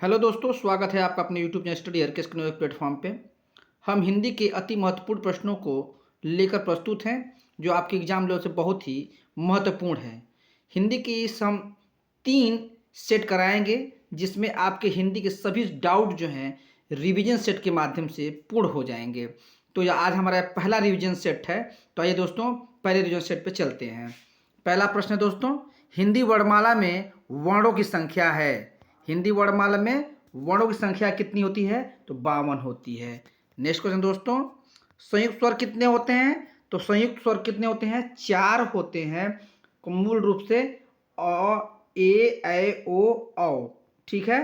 Hello दोस्तों, स्वागत है आपका अपने यूट्यूब चैनल स्टडी हर के प्लेटफॉर्म पे। हम हिंदी के अति महत्वपूर्ण प्रश्नों को लेकर प्रस्तुत हैं जो आपके एग्जाम लेवल से बहुत ही महत्वपूर्ण है। हिंदी के इस हम 3 सेट कराएंगे जिसमें आपके हिंदी के सभी डाउट जो हैं रिवीजन सेट के माध्यम से पूर्ण हो जाएंगे। तो यह आज हमारा पहला रिवीजन सेट है। तो आइए दोस्तों, पहले रिवीजन सेट पे चलते हैं। पहला प्रश्न है दोस्तों, हिंदी वर्णमाला में वर्णों की संख्या है। हिंदी वर्णमाला में वर्णों की संख्या कितनी होती है? तो 52 होती है। नेक्स्ट क्वेश्चन दोस्तों, संयुक्त स्वर कितने होते हैं? तो संयुक्त स्वर कितने होते हैं? 4 होते हैं। मूल रूप से अ, ए, ऐ, ओ, औ। ठीक है,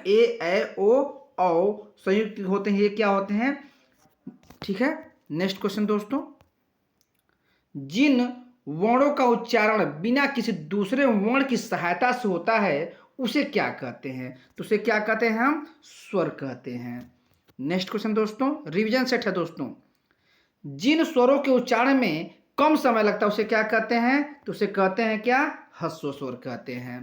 ए, ऐ, ओ, औ संयुक्त होते हैं। ये क्या होते हैं? ठीक है। नेक्स्ट क्वेश्चन दोस्तों, जिन वर्णों का उच्चारण बिना किसी दूसरे वर्ण की सहायता से होता है उसे क्या कहते हैं? तो उसे क्या कहते हैं? हम स्वर कहते हैं। नेक्स्ट क्वेश्चन दोस्तों, रिवीजन सेट है दोस्तों। जिन स्वरों के उच्चारण में कम समय लगता है उसे क्या कहते हैं? तो उसे कहते हैं क्या? ह्रस्व स्वर कहते हैं।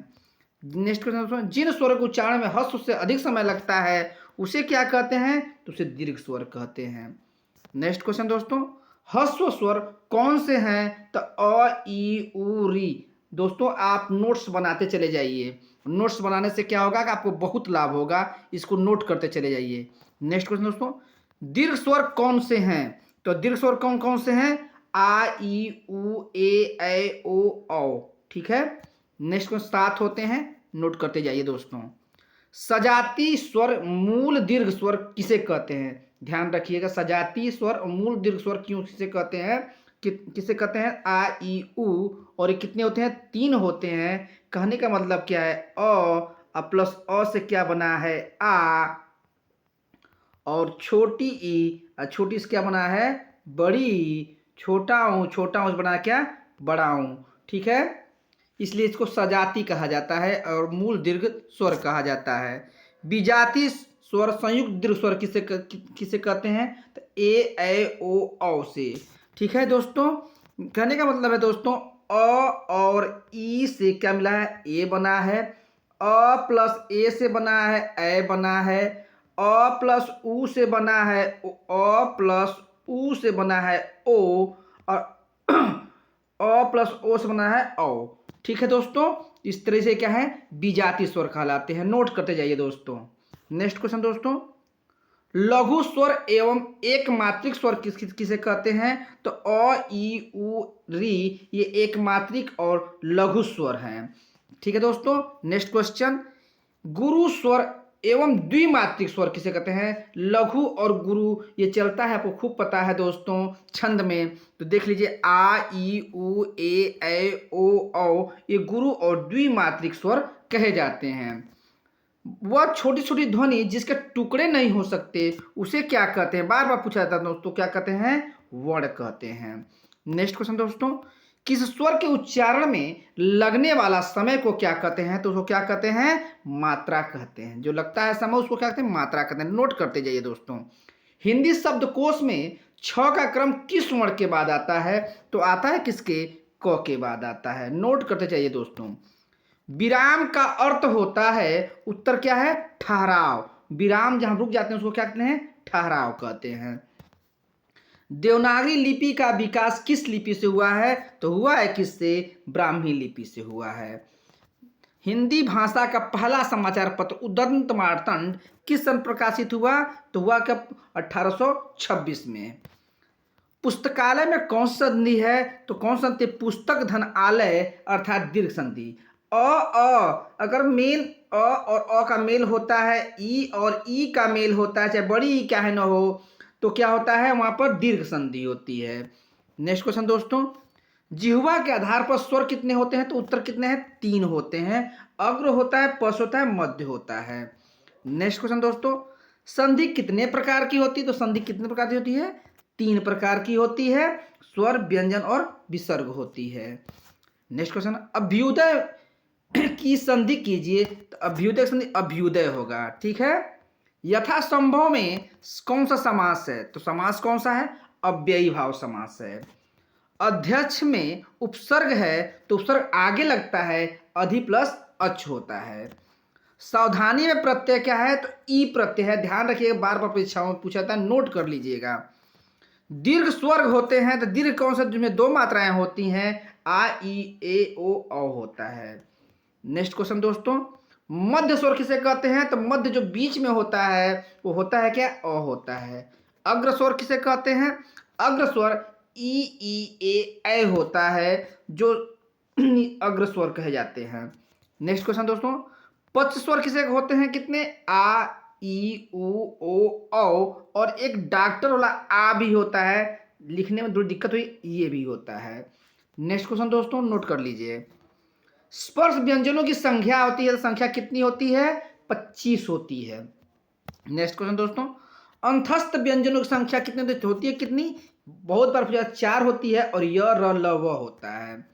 नेक्स्ट क्वेश्चन दोस्तों, जिन स्वरों के उच्चारण में ह्रस्व से अधिक समय लगता है उसे क्या कहते हैं? तो उसे दीर्घ स्वर कहते हैं। नेक्स्ट क्वेश्चन दोस्तों, ह्रस्व स्वर कौन से हैं? तो अ, ई, उ, री। दोस्तों आप नोट्स बनाते चले जाइए। नोट्स बनाने से क्या होगा कि आपको बहुत लाभ होगा। इसको नोट करते चले जाइए। नेक्स्ट क्वेश्चन दोस्तों, दीर्घ स्वर कौन से हैं? तो दीर्घ स्वर कौन कौन से हैं? आ, ई, उ, ए, ऐ, ओ, औ। ठीक है। नेक्स्ट क्वेश्चन 7 होते हैं, नोट करते जाइए दोस्तों। सजाती स्वर मूल दीर्घ स्वर किसे कहते हैं? ध्यान रखिएगा, सजाती स्वर और मूल दीर्घ स्वर क्यों किसे कहते हैं? किसे कहते हैं? आ, ई, उ। और ये कितने होते हैं? 3 होते हैं। कहने का मतलब क्या है? अ प्लस अ से क्या बना है? आ। और छोटी ई, छोटी से क्या बना है? बड़ी ई। छोटा ऊ से बना क्या? बड़ा ऊ। ठीक है, इसलिए इसको सजाती कहा जाता है और मूल दीर्घ स्वर कहा जाता है। विजाती स्वर संयुक्त दीर्घ स्वर किसे कहते हैं? तो ए, ऐ, ओ, औ से। ठीक है दोस्तों, कहने का मतलब है दोस्तों, अ और ई से क्या मिला है? ए बना है। अ प्लस ए से बना है ऐ बना है। अ प्लस उ से बना है अ प्लस उ से बना है ओ। और अ प्लस ओ से बना है औ। ठीक है दोस्तों, इस तरह से क्या है? विजातीय स्वर कहलाते हैं। नोट करते जाइए दोस्तों। नेक्स्ट क्वेश्चन दोस्तों, लघु स्वर एवं एक मात्रिक स्वर किसे कहते हैं? तो अ, ई, उ, री ये एक मात्रिक और लघु स्वर हैं। ठीक है दोस्तों। नेक्स्ट क्वेश्चन, गुरु स्वर एवं द्विमात्रिक स्वर किसे कहते हैं? लघु और गुरु ये चलता है, आपको खूब पता है दोस्तों छंद में। तो देख लीजिए, आ, ई, उ, ए, ऐ, ओ, औ ये गुरु और द्विमात्रिक स्वर कहे जाते हैं। वह छोटी छोटी ध्वनि जिसके टुकड़े नहीं हो सकते उसे क्या कहते हैं? बार बार पूछा जाता है दोस्तों, क्या कहते हैं? वर्ण कहते हैं। नेक्स्ट क्वेश्चन दोस्तों, किस स्वर के उच्चारण में लगने वाला समय को क्या कहते हैं? तो उसको क्या कहते हैं? मात्रा कहते हैं। जो लगता है समय उसको क्या कहते हैं? मात्रा कहते हैं। नोट करते जाइए दोस्तों। हिंदी शब्दकोश में छ का क्रम किस वर्ण के बाद आता है? तो आता है किसके? क के बाद आता है। नोट करते जाइए दोस्तों। विराम का अर्थ होता है, उत्तर क्या है? ठहराव। विराम जहां रुक जाते हैं उसको क्या कहते हैं? ठहराव कहते हैं। देवनागरी लिपि का विकास किस लिपि से हुआ है? तो हुआ है किससे? ब्राह्मी लिपि से हुआ है। हिंदी भाषा का पहला समाचार पत्र उदंत मार्तंड किस सन प्रकाशित हुआ? तो हुआ कब? 1826 में। पुस्तकालय में कौन सी संधि है? तो कौन सी संधि? पुस्तक धन आलय अर्थात दीर्घ संधि। अगर मेल अ और अ का मेल होता है, ई और ई का मेल होता है, चाहे बड़ी ई क्या है ना हो, तो क्या होता है? वहां पर दीर्घ संधि होती है। नेक्स्ट क्वेश्चन दोस्तों, जिह्वा के आधार पर स्वर कितने होते हैं? तो उत्तर कितने हैं? 3 होते हैं। अग्र होता है, पश होता है, मध्य होता है। नेक्स्ट क्वेश्चन दोस्तों, संधि कितने प्रकार की होती है? तो संधि कितने प्रकार की होती है? 3 प्रकार की होती है। स्वर, व्यंजन और विसर्ग होती है। नेक्स्ट क्वेश्चन, अभ्युदय की संधि कीजिए। तो अभ्युदय संधि अभ्युदय होगा। ठीक है। यथासंभव में कौन सा समास है? तो समास कौन सा है? अव्ययी भाव समास है। अध्यक्ष में उपसर्ग है तो उपसर्ग आगे लगता है, अधि प्लस अच होता है। सावधानी में प्रत्यय क्या है, तो ई प्रत्यय है। ध्यान रखिएगा, बार बार परीक्षाओं में पूछा था, नोट कर लीजिएगा। दीर्घ स्वर्ग होते हैं तो दीर्घ कौन सा, जिसमें दो मात्राएं होती हैं, आ ई ए ओ औ होता है। नेक्स्ट क्वेश्चन दोस्तों, मध्य स्वर किसे कहते हैं, तो मध्य जो बीच में होता है वो होता है क्या, अ होता है। अग्र स्वर किसे कहते हैं, अग्र स्वर ई ए होता है, जो अग्र स्वर कहे जाते हैं। नेक्स्ट क्वेश्चन दोस्तों, पक्ष स्वर किसे होते हैं, कितने, आ ई उ ओ औ, और एक डॉक्टर वाला आ भी होता है, लिखने में थोड़ी दिक्कत हुई, ये भी होता है। नेक्स्ट क्वेश्चन दोस्तों नोट कर लीजिए, स्पर्श व्यंजनों की संख्या होती है, तो संख्या कितनी होती है, 25 होती है। नेक्स्ट क्वेश्चन दोस्तों, अंतस्थ व्यंजनों की संख्या कितनी होती है, कितनी, बहुत बार पूछा, 4 होती है, और य र ल व होता है।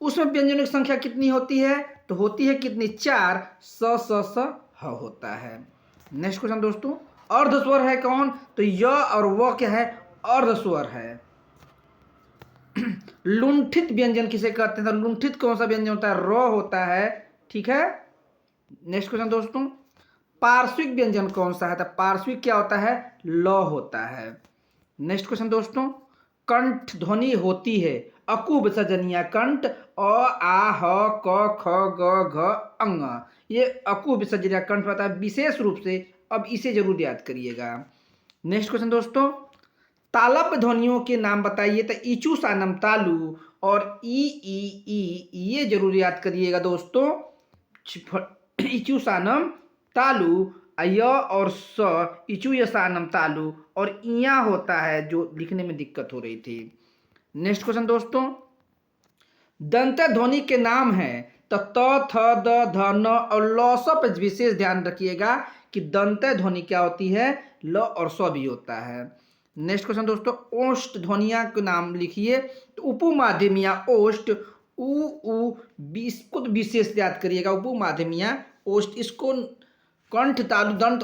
उसमें व्यंजनों की संख्या कितनी होती है, तो होती है कितनी, 4, स ह होता है। नेक्स्ट क्वेश्चन दोस्तों, अर्धस्वर है कौन, तो य और व क्या है, अर्धस्वर है। लुंठित व्यंजन किसे कहते हैं, तो लुंठित कौन सा व्यंजन होता है, र होता है, ठीक है। नेक्स्ट क्वेश्चन दोस्तों, पार्श्विक व्यंजन कौन सा है, तो पार्श्विक क्या होता है, ल होता है। नेक्स्ट क्वेश्चन दोस्तों, कंठ ध्वनि होती है, अकु विसर्जनिया कंठ, अ आ ह क ख ग घ अंग, ये अकु विसर्जनिया कंठ होता है विशेष रूप से, अब इसे जरूर याद करिएगा। नेक्स्ट क्वेश्चन दोस्तों, तालप ध्वनियों के नाम बताइए, तो इचू सानम तालु और ई ये जरूर याद करिएगा दोस्तों। इचू सानम तालु, य और स, इचू यसानम तालु, और इया होता है जो लिखने में दिक्कत हो रही थी। नेक्स्ट क्वेश्चन दोस्तों, दंत ध्वनि के नाम है, तो त थ द ध न और ल स पर विशेष ध्यान रखिएगा कि दंत ध्वनि क्या होती है, ल और स भी होता है। नेक्स्ट क्वेश्चन दोस्तों, ओष्ठ ध्वनिया के नाम लिखिए, तो उपमाध्यमिया ओष्ठ, उ इसको तो विशेष याद करिएगा, उपमाध्यमिया ओष्ठ, इसको कंठ तालु दंत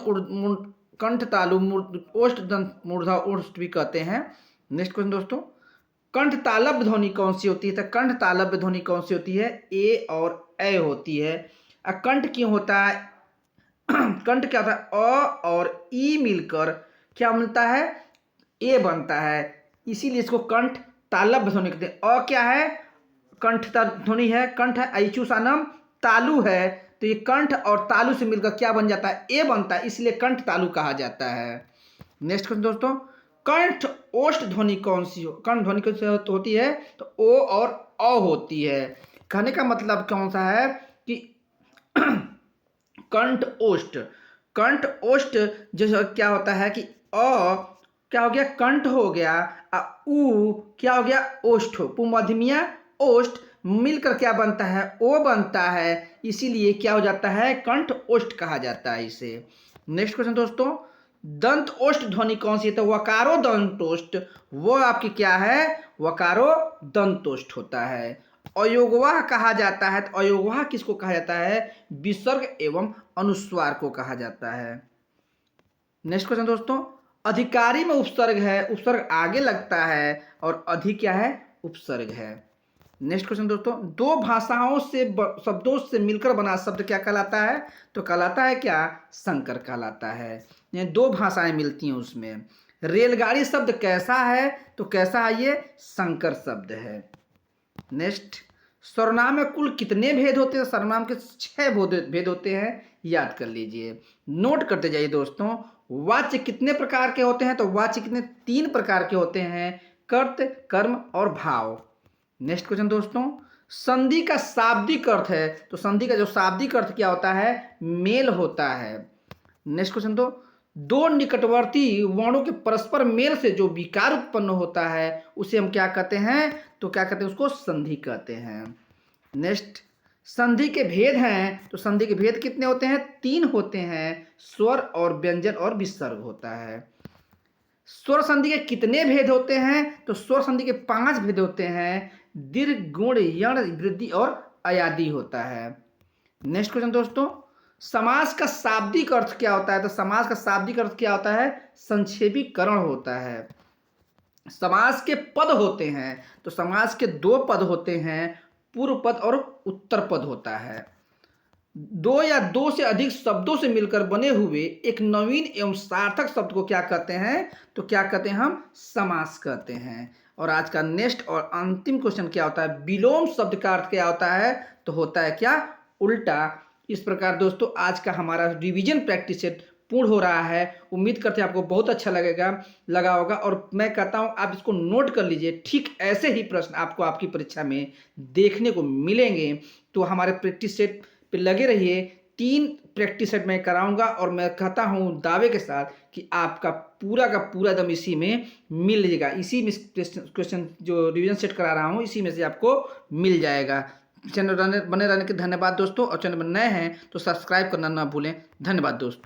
कंठ तालु ओष्ठ दंत मूर्धा ओष्ठ भी कहते हैं। नेक्स्ट क्वेश्चन दोस्तों, कंठ तालब्य ध्वनि कौन सी होती है, तो कंठ तालब्य ध्वनि कौन सी होती है, ए और ए होती है। कंठ क्यों होता है, कंठ क्या होता है, अ और ई मिलकर क्या मिलता है, ए बनता है, इसीलिए इसको कंठ तालब्य ध्वनि कहते हैं। अ क्या है, कंठ ध्वनि है, कंठ है, ऐचू सानम तालु है, तो ये कंठ और तालु से मिलकर क्या बन जाता है, ए बनता है, इसलिए कंठ तालु कहा जाता है। नेक्स्ट क्वेश्चन दोस्तों, कंठ ओष्ठ ध्वनि कौन सी हो, कंठ ध्वनि कौन सी होती है, तो ओ और अ होती है। कहने का मतलब कौन सा है कि कंठ ओष्ठ, कंठ ओष्ठ जैसे क्या होता है कि अ क्या हो गया, कंठ हो गया, उ क्या हो गया, ओष्ठ, पुमध्यमिया ओष्ठ मिलकर क्या बनता है, ओ बनता है, इसीलिए क्या हो जाता है, कंठ ओष्ठ कहा जाता है इसे। नेक्स्ट क्वेश्चन दोस्तों, दंत ओष्ठ ध्वनि कौन सी है, तो वकारो दंतोष्ठ, वो आपकी क्या है, वकारो दंतोष्ठ होता है। अयोगवाह कहा जाता है, तो अयोगवाह किसको कहा जाता है, विसर्ग एवं अनुस्वार को कहा जाता है। नेक्स्ट क्वेश्चन दोस्तों, अधिकारी में उपसर्ग है, उपसर्ग आगे लगता है, और अधि क्या है, उपसर्ग है। नेक्स्ट क्वेश्चन दोस्तों, दो भाषाओं से शब्दों से मिलकर बना शब्द क्या कहलाता है, तो कहलाता है क्या, संकर कहलाता है। ये दो भाषाएं मिलती हैं उसमें। रेलगाड़ी शब्द कैसा है, तो कैसा है, ये संकर शब्द है। नेक्स्ट, सर्वनाम में कुल कितने भेद होते हैं, सर्वनाम के 6 भेद होते हैं, याद कर लीजिए, नोट करते जाइए दोस्तों। वाच्य कितने प्रकार के होते हैं, तो वाच्य कितने, 3 प्रकार के होते हैं, कर्त, कर्म और भाव। नेक्स्ट क्वेश्चन दोस्तों, संधि का शाब्दिक अर्थ है, तो संधि का जो शाब्दिक अर्थ क्या होता है, मेल होता है। नेक्स्ट क्वेश्चन, दो निकटवर्ती वर्णों के परस्पर मेल से जो विकार उत्पन्न होता है उसे हम क्या कहते हैं, तो क्या कहते हैं, उसको संधि कहते हैं। नेक्स्ट, संधि के भेद हैं, तो संधि के भेद कितने होते हैं, 3 होते हैं, स्वर और व्यंजन और विसर्ग होता है। स्वर संधि के कितने भेद होते हैं, तो स्वर संधि के 5 भेद होते हैं, दीर्घ, गुण, यण, वृद्धि और अयादि होता है। नेक्स्ट क्वेश्चन दोस्तों, समास का शाब्दिक अर्थ क्या होता है, तो समास का शाब्दिक अर्थ क्या होता है, संक्षेपीकरण होता है। समास के पद होते हैं, तो समास के 2 पद होते हैं, पूर्व पद और उत्तर पद होता है। दो या दो से अधिक शब्दों से मिलकर बने हुए एक नवीन एवं सार्थक शब्द को क्या कहते हैं? तो क्या कहते हैं? हम समास कहते हैं। और आज का नेक्स्ट और अंतिम क्वेश्चन क्या होता है? विलोम शब्द का अर्थ क्या होता है? तो होता है क्या? उल्टा। इस प्रकार दोस्तों आज का हमारा रिवीजन प्रैक्टिस सेट पूर्ण हो रहा है। उम्मीद करते हैं आपको बहुत अच्छा लगा होगा और मैं कहता हूं आप इसको नोट कर लीजिए। ठीक ऐसे ही प्रश्न आपको आपकी परीक्षा में देखने को मिलेंगे। तो हमारे प्रैक्टिस सेट पे लगे रहिए। 3 प्रैक्टिस सेट मैं कराऊंगा और मैं कहता हूं दावे के साथ कि आपका पूरा का पूरा एकदम इसी में मिल जाएगा। इसी में क्वेश्चन जो रिवीजन सेट करा रहा हूं इसी में से आपको मिल जाएगा। चैनल बने रहने के धन्यवाद दोस्तों, और चैनल में नए हैं तो सब्सक्राइब करना ना भूलें। धन्यवाद दोस्तों।